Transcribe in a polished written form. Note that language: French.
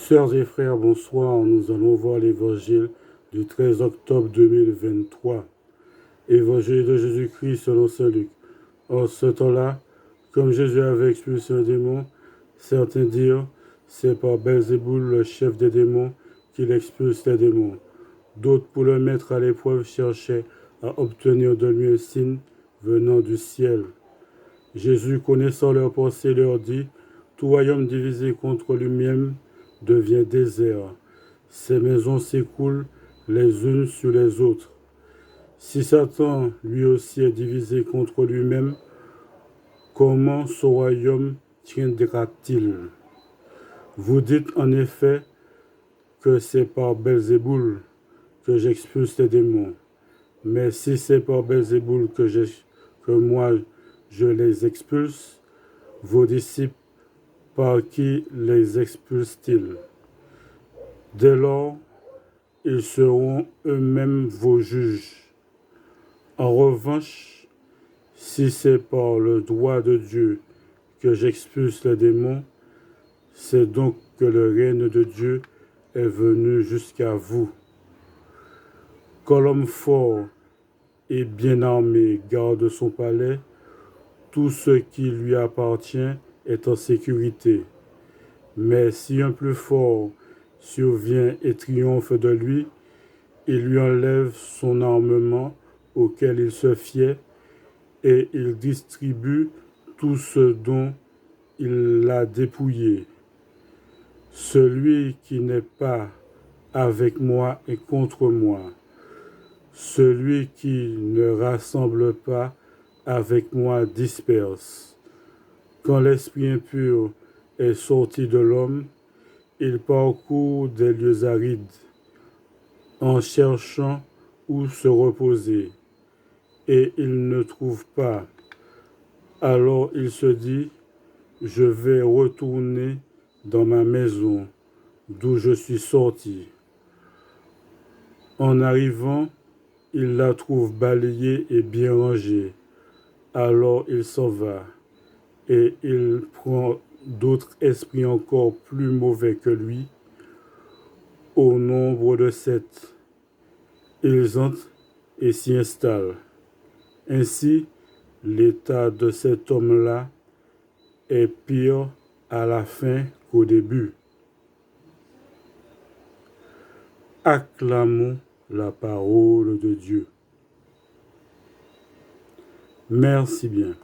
Sœurs et frères, bonsoir. Nous allons voir l'évangile du 13 octobre 2023. Évangile de Jésus-Christ selon saint Luc. En ce temps-là, comme Jésus avait expulsé un démon, certains dirent, c'est par Belzéboul, le chef des démons, qu'il expulse les démons. D'autres, pour le mettre à l'épreuve, cherchaient à obtenir de lui un signe venant du ciel. Jésus, connaissant leurs pensées, leur dit, tout royaume divisé contre lui-même devient désert. Ces maisons s'écoulent les unes sur les autres. Si Satan, lui aussi, est divisé contre lui-même, comment ce royaume tiendra-t-il? Vous dites en effet que c'est par Belzéboul que j'expulse les démons. Mais si c'est par Belzéboul que moi je les expulse, vos disciples, par qui les expulsent-ils? Dès lors, ils seront eux-mêmes vos juges. En revanche, si c'est par le droit de Dieu que j'expulse les démons, c'est donc que le règne de Dieu est venu jusqu'à vous. Quand l'homme fort et bien armé garde son palais, tout ce qui lui appartient est en sécurité. Mais si un plus fort survient et triomphe de lui, il lui enlève son armement auquel il se fiait et il distribue tout ce dont il l'a dépouillé. Celui qui n'est pas avec moi est contre moi. Celui qui ne rassemble pas avec moi disperse. Quand l'esprit impur est sorti de l'homme, il parcourt des lieux arides en cherchant où se reposer, et il ne trouve pas. Alors il se dit, je vais retourner dans ma maison d'où je suis sorti. En arrivant, il la trouve balayée et bien rangée. Alors il s'en va, et il prend d'autres esprits encore plus mauvais que lui, au nombre de 7. Ils entrent et s'y installent. Ainsi, l'état de cet homme-là est pire à la fin qu'au début. Acclamons la parole de Dieu. Merci bien.